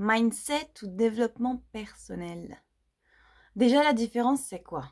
Mindset ou développement personnel? Déjà, la différence, c'est quoi?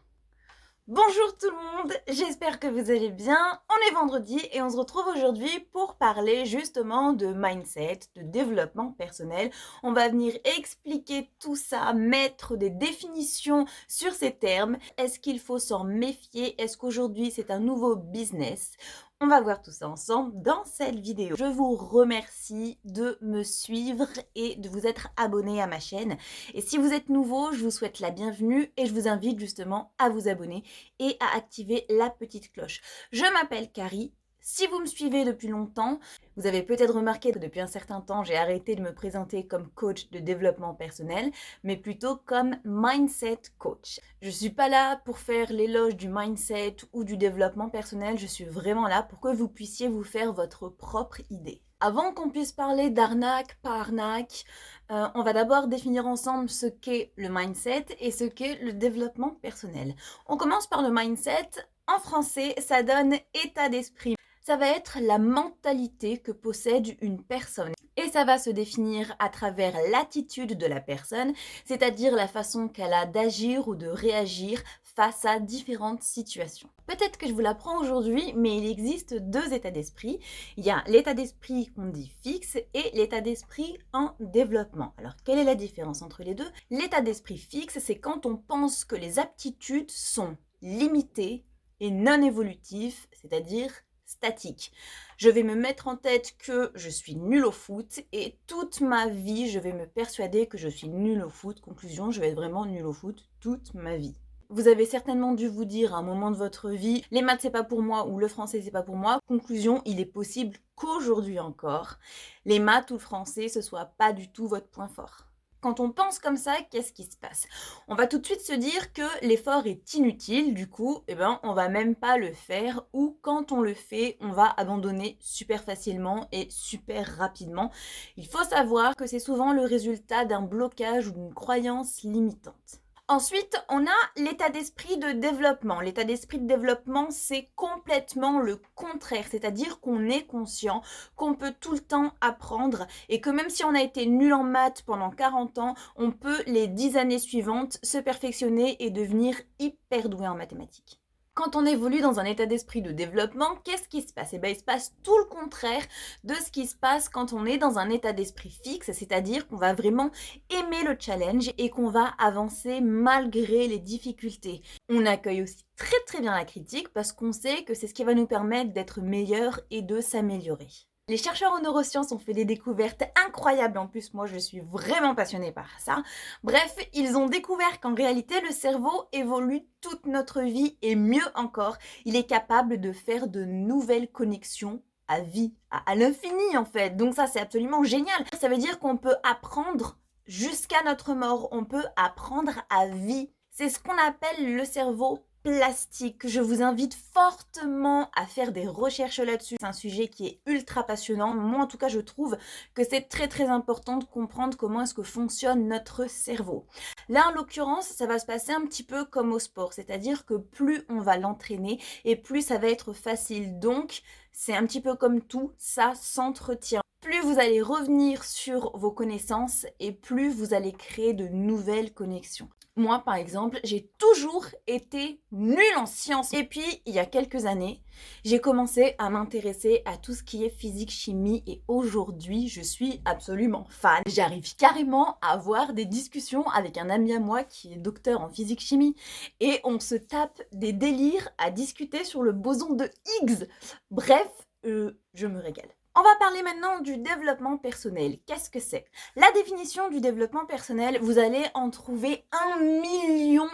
Bonjour tout le monde, j'espère que vous allez bien. On est vendredi et on se retrouve aujourd'hui pour parler justement de mindset, de développement personnel. On va venir expliquer tout ça, mettre des définitions sur ces termes. Est-ce qu'il faut s'en méfier? Est-ce qu'aujourd'hui c'est un nouveau business? On va voir tout ça ensemble dans cette vidéo. Je vous remercie de me suivre et de vous être abonné à ma chaîne. Et si vous êtes nouveau, je vous souhaite la bienvenue et je vous invite justement à vous abonner et à activer la petite cloche. Je m'appelle Carrie. Si vous me suivez depuis longtemps, vous avez peut-être remarqué que depuis un certain temps, j'ai arrêté de me présenter comme coach de développement personnel, mais plutôt comme mindset coach. Je ne suis pas là pour faire l'éloge du mindset ou du développement personnel, je suis vraiment là pour que vous puissiez vous faire votre propre idée. Avant qu'on puisse parler d'arnaque, pas arnaque, on va d'abord définir ensemble ce qu'est le mindset et ce qu'est le développement personnel. On commence par le mindset. En français, ça donne état d'esprit. Ça va être la mentalité que possède une personne. Et ça va se définir à travers l'attitude de la personne, c'est-à-dire la façon qu'elle a d'agir ou de réagir face à différentes situations. Peut-être que je vous l'apprends aujourd'hui, mais il existe deux états d'esprit. Il y a l'état d'esprit qu'on dit fixe et l'état d'esprit en développement. Alors, quelle est la différence entre les deux? L'état d'esprit fixe, c'est quand on pense que les aptitudes sont limitées et non évolutives, c'est-à-dire statiques. Je vais me mettre en tête que je suis nulle au foot et toute ma vie, je vais me persuader que je suis nulle au foot. Conclusion, je vais être vraiment nulle au foot toute ma vie. Vous avez certainement dû vous dire à un moment de votre vie, les maths c'est pas pour moi ou le français c'est pas pour moi. Conclusion, il est possible qu'aujourd'hui encore, les maths ou le français ce soit pas du tout votre point fort. Quand on pense comme ça, qu'est-ce qui se passe? On va tout de suite se dire que l'effort est inutile, du coup, on va même pas le faire, ou quand on le fait, on va abandonner super facilement et super rapidement. Il faut savoir que c'est souvent le résultat d'un blocage ou d'une croyance limitante. Ensuite, on a l'état d'esprit de développement. L'état d'esprit de développement, c'est complètement le contraire, c'est-à-dire qu'on est conscient qu'on peut tout le temps apprendre et que même si on a été nul en maths pendant 40 ans, on peut les 10 années suivantes se perfectionner et devenir hyper doué en mathématiques. Quand on évolue dans un état d'esprit de développement, qu'est-ce qui se passe? Il se passe tout le contraire de ce qui se passe quand on est dans un état d'esprit fixe, c'est-à-dire qu'on va vraiment aimer le challenge et qu'on va avancer malgré les difficultés. On accueille aussi très très bien la critique parce qu'on sait que c'est ce qui va nous permettre d'être meilleur et de s'améliorer. Les chercheurs en neurosciences ont fait des découvertes incroyables. En plus, moi, je suis vraiment passionnée par ça. Bref, ils ont découvert qu'en réalité, le cerveau évolue toute notre vie et mieux encore, il est capable de faire de nouvelles connexions à vie, à l'infini en fait. Donc ça, c'est absolument génial. Ça veut dire qu'on peut apprendre jusqu'à notre mort. On peut apprendre à vie. C'est ce qu'on appelle le cerveau plastique. Je vous invite fortement à faire des recherches là-dessus. C'est un sujet qui est ultra passionnant. Moi, en tout cas, je trouve que c'est très très important de comprendre comment est-ce que fonctionne notre cerveau. Là, en l'occurrence, ça va se passer un petit peu comme au sport, c'est-à-dire que plus on va l'entraîner et plus ça va être facile. Donc, c'est un petit peu comme tout, ça s'entretient. Plus vous allez revenir sur vos connaissances et plus vous allez créer de nouvelles connexions. Moi, par exemple, j'ai toujours été nulle en sciences. Et puis, il y a quelques années, j'ai commencé à m'intéresser à tout ce qui est physique, chimie et aujourd'hui, je suis absolument fan. J'arrive carrément à avoir des discussions avec un ami à moi qui est docteur en physique, chimie et on se tape des délires à discuter sur le boson de Higgs. Bref, je me régale. On va parler maintenant du développement personnel. Qu'est-ce que c'est? La définition du développement personnel, vous allez en trouver 1,5 million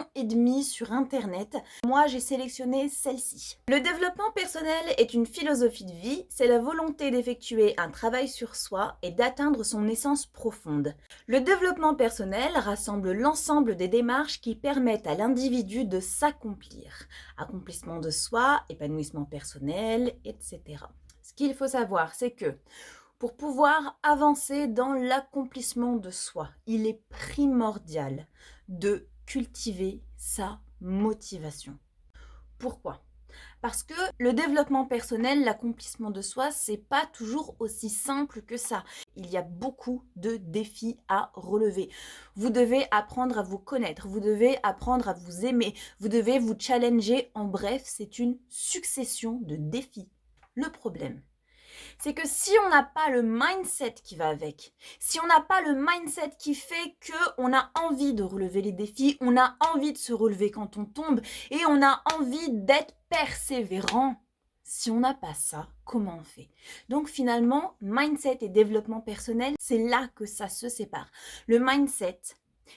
sur Internet. Moi, j'ai sélectionné celle-ci. Le développement personnel est une philosophie de vie, c'est la volonté d'effectuer un travail sur soi et d'atteindre son essence profonde. Le développement personnel rassemble l'ensemble des démarches qui permettent à l'individu de s'accomplir. Accomplissement de soi, épanouissement personnel, etc. Ce qu'il faut savoir, c'est que pour pouvoir avancer dans l'accomplissement de soi, il est primordial de cultiver sa motivation. Pourquoi? Parce que le développement personnel, l'accomplissement de soi, c'est pas toujours aussi simple que ça. Il y a beaucoup de défis à relever. Vous devez apprendre à vous connaître, vous devez apprendre à vous aimer, vous devez vous challenger. En bref, c'est une succession de défis. Le problème, c'est que si on n'a pas le mindset qui va avec, si on n'a pas le mindset qui fait qu'on a envie de relever les défis, on a envie de se relever quand on tombe et on a envie d'être persévérant, si on n'a pas ça, comment on fait? Donc finalement, mindset et développement personnel, c'est là que ça se sépare. Le mindset,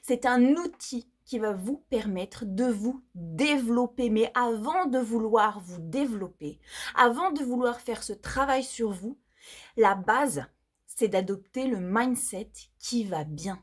c'est un outil qui va vous permettre de vous développer. Mais avant de vouloir vous développer, avant de vouloir faire ce travail sur vous, la base, c'est d'adopter le mindset qui va bien.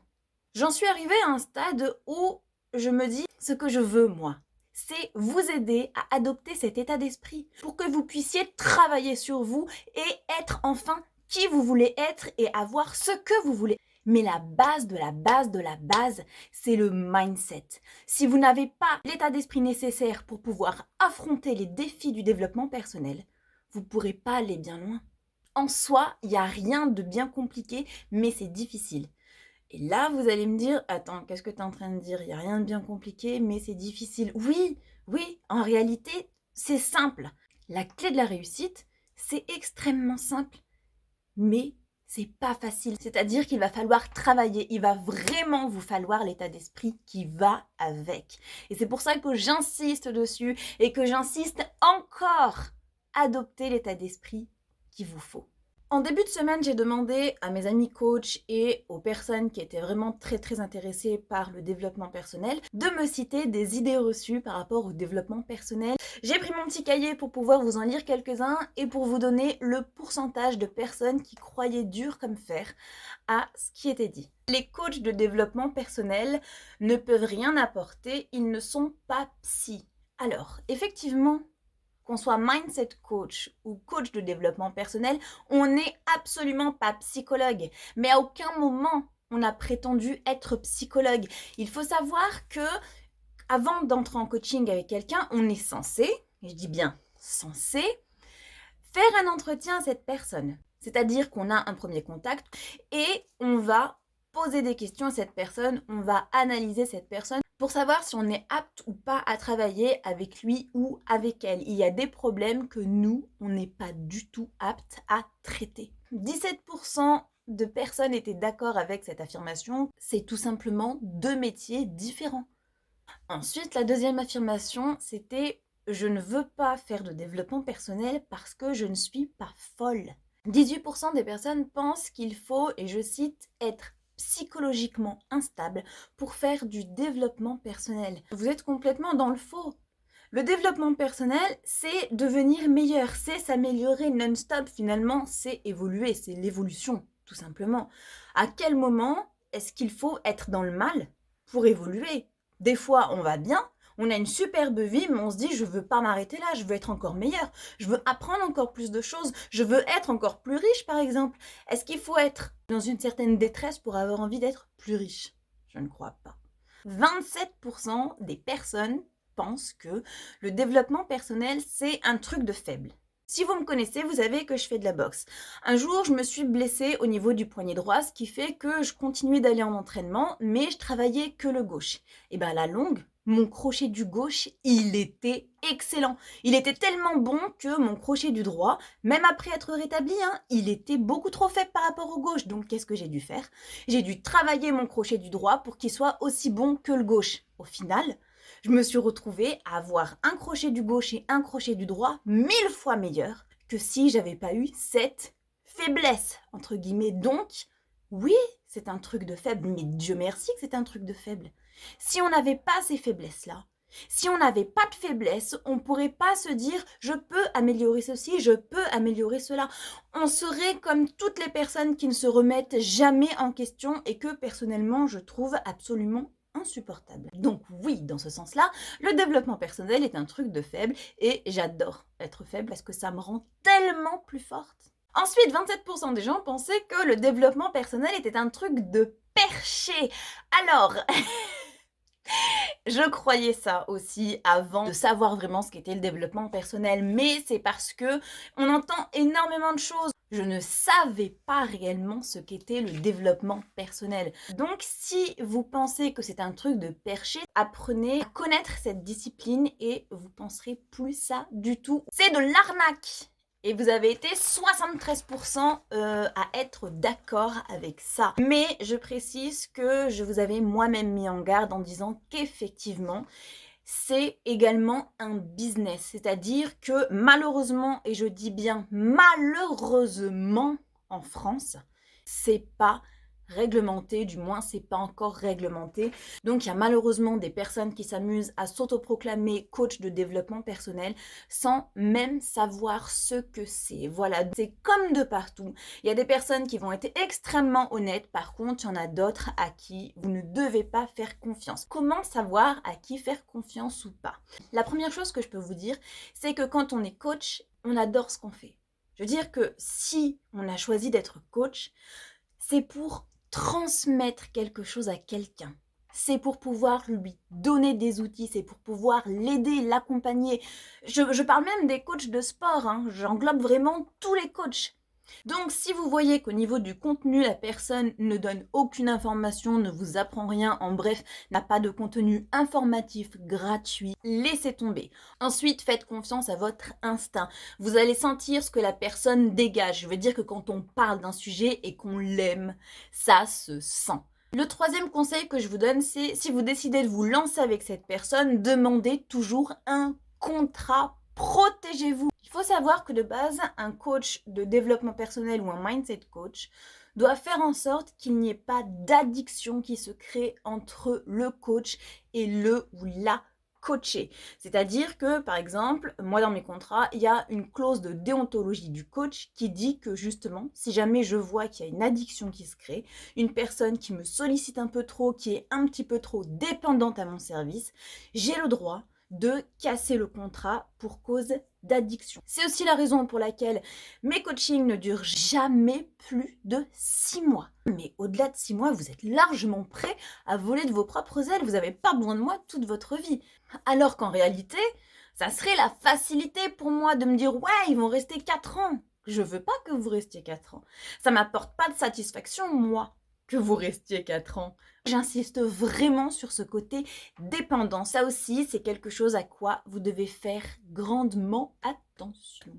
J'en suis arrivée à un stade où je me dis ce que je veux, moi. C'est vous aider à adopter cet état d'esprit pour que vous puissiez travailler sur vous et être enfin qui vous voulez être et avoir ce que vous voulez. Mais la base de la base de la base, c'est le mindset. Si vous n'avez pas l'état d'esprit nécessaire pour pouvoir affronter les défis du développement personnel, vous ne pourrez pas aller bien loin. En soi, il n'y a rien de bien compliqué, mais c'est difficile. Et là, vous allez me dire, attends, qu'est-ce que tu es en train de dire? Il n'y a rien de bien compliqué, mais c'est difficile. Oui, oui, en réalité, c'est simple. La clé de la réussite, c'est extrêmement simple, mais c'est pas facile. C'est-à-dire qu'il va falloir travailler, il va vraiment vous falloir l'état d'esprit qui va avec. Et c'est pour ça que j'insiste dessus et que j'insiste encore. Adopter l'état d'esprit qu'il vous faut. En début de semaine, j'ai demandé à mes amis coachs et aux personnes qui étaient vraiment très intéressées par le développement personnel de me citer des idées reçues par rapport au développement personnel. J'ai pris mon petit cahier pour pouvoir vous en lire quelques-uns et pour vous donner le pourcentage de personnes qui croyaient dur comme fer à ce qui était dit. Les coachs de développement personnel ne peuvent rien apporter, ils ne sont pas psy. Alors, effectivement, qu'on soit mindset coach ou coach de développement personnel, on n'est absolument pas psychologue. Mais à aucun moment, on a prétendu être psychologue. Il faut savoir que avant d'entrer en coaching avec quelqu'un, on est censé, et je dis bien censé, faire un entretien à cette personne. C'est-à-dire qu'on a un premier contact et on va poser des questions à cette personne, on va analyser cette personne pour savoir si on est apte ou pas à travailler avec lui ou avec elle. Il y a des problèmes que nous, on n'est pas du tout apte à traiter. 17% de personnes étaient d'accord avec cette affirmation. C'est tout simplement deux métiers différents. Ensuite, la deuxième affirmation, c'était « Je ne veux pas faire de développement personnel parce que je ne suis pas folle ». 18% des personnes pensent qu'il faut, et je cite, être psychologiquement instable pour faire du développement personnel. Vous êtes complètement dans le faux. Le développement personnel, c'est devenir meilleur, c'est s'améliorer non-stop finalement, c'est évoluer, c'est l'évolution, tout simplement. À quel moment est-ce qu'il faut être dans le mal pour évoluer? Des fois, on va bien, on a une superbe vie, mais on se dit, je veux pas m'arrêter là, je veux être encore meilleur, je veux apprendre encore plus de choses, je veux être encore plus riche, par exemple. Est-ce qu'il faut être dans une certaine détresse pour avoir envie d'être plus riche? Je ne crois pas. 27% des personnes pensent que le développement personnel, c'est un truc de faible. Si vous me connaissez, vous savez que je fais de la boxe. Un jour, je me suis blessée au niveau du poignet droit, ce qui fait que je continuais d'aller en entraînement, mais je travaillais que le gauche. Et bien à la longue, mon crochet du gauche, il était excellent. Il était tellement bon que mon crochet du droit, même après être rétabli, il était beaucoup trop faible par rapport au gauche. Donc qu'est-ce que j'ai dû faire? J'ai dû travailler mon crochet du droit pour qu'il soit aussi bon que le gauche. Au final, je me suis retrouvée à avoir un crochet du gauche et un crochet du droit 1000 fois meilleur que si j'avais pas eu cette faiblesse, entre guillemets. Donc, oui, c'est un truc de faible, mais Dieu merci que c'est un truc de faible. Si on n'avait pas ces faiblesses-là, si on n'avait pas de faiblesse, on ne pourrait pas se dire « je peux améliorer ceci, je peux améliorer cela ». On serait comme toutes les personnes qui ne se remettent jamais en question et que personnellement je trouve absolument insupportable. Donc oui, dans ce sens-là, le développement personnel est un truc de faible et j'adore être faible parce que ça me rend tellement plus forte. Ensuite, 27% des gens pensaient que le développement personnel était un truc de perché. Alors, Je croyais ça aussi avant de savoir vraiment ce qu'était le développement personnel, mais c'est parce que on entend énormément de choses. Je ne savais pas réellement ce qu'était le développement personnel. Donc si vous pensez que c'est un truc de perché, apprenez à connaître cette discipline et vous penserez plus ça du tout. C'est de l'arnaque! Et vous avez été 73% à être d'accord avec ça. Mais je précise que je vous avais moi-même mis en garde en disant qu'effectivement, c'est également un business. C'est-à-dire que malheureusement, et je dis bien malheureusement en France, c'est pas réglementé, du moins c'est pas encore réglementé. Donc il y a malheureusement des personnes qui s'amusent à s'autoproclamer coach de développement personnel sans même savoir ce que c'est. Voilà, c'est comme de partout. Il y a des personnes qui vont être extrêmement honnêtes, par contre il y en a d'autres à qui vous ne devez pas faire confiance. Comment savoir à qui faire confiance ou pas? La première chose que je peux vous dire, c'est que quand on est coach, on adore ce qu'on fait. Je veux dire que si on a choisi d'être coach, c'est pour transmettre quelque chose à quelqu'un. C'est pour pouvoir lui donner des outils, c'est pour pouvoir l'aider, l'accompagner. Je parle même des coachs de sport, hein. J'englobe vraiment tous les coachs. Donc si vous voyez qu'au niveau du contenu, la personne ne donne aucune information, ne vous apprend rien, en bref, n'a pas de contenu informatif gratuit, laissez tomber. Ensuite, faites confiance à votre instinct. Vous allez sentir ce que la personne dégage. Je veux dire que quand on parle d'un sujet et qu'on l'aime, ça se sent. Le troisième conseil que je vous donne, c'est si vous décidez de vous lancer avec cette personne, demandez toujours un contrat. Protégez-vous. Il faut savoir que de base, un coach de développement personnel ou un mindset coach doit faire en sorte qu'il n'y ait pas d'addiction qui se crée entre le coach et le ou la coaché. C'est-à-dire que, par exemple, moi dans mes contrats, il y a une clause de déontologie du coach qui dit que justement, si jamais je vois qu'il y a une addiction qui se crée, une personne qui me sollicite un peu trop, qui est un petit peu trop dépendante à mon service, j'ai le droit de casser le contrat pour cause d'addiction. C'est aussi la raison pour laquelle mes coachings ne durent jamais plus de 6 mois. Mais au-delà de 6 mois, vous êtes largement prêt à voler de vos propres ailes. Vous n'avez pas besoin de moi toute votre vie. Alors qu'en réalité, ça serait la facilité pour moi de me dire « Ouais, ils vont rester 4 ans ». Je veux pas que vous restiez 4 ans. Ça m'apporte pas de satisfaction, moi, que vous restiez 4 ans. J'insiste vraiment sur ce côté dépendant. Ça aussi, c'est quelque chose à quoi vous devez faire grandement attention.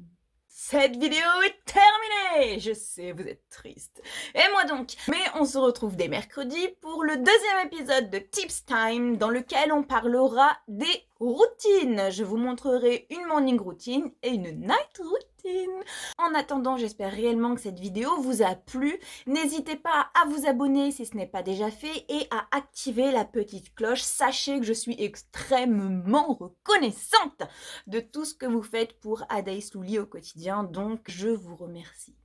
Cette vidéo est terminée! Je sais, vous êtes triste. Et moi donc. Mais on se retrouve dès mercredi pour le deuxième épisode de Tips Time dans lequel on parlera des routines. Je vous montrerai une morning routine et une night routine. En attendant, j'espère réellement que cette vidéo vous a plu. N'hésitez pas à vous abonner si ce n'est pas déjà fait et à activer la petite cloche. Sachez que je suis extrêmement reconnaissante de tout ce que vous faites pour Adaïs Louli au quotidien, donc je vous remercie.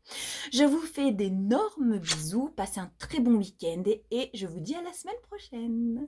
Je vous fais d'énormes bisous, passez un très bon week-end et je vous dis à la semaine prochaine.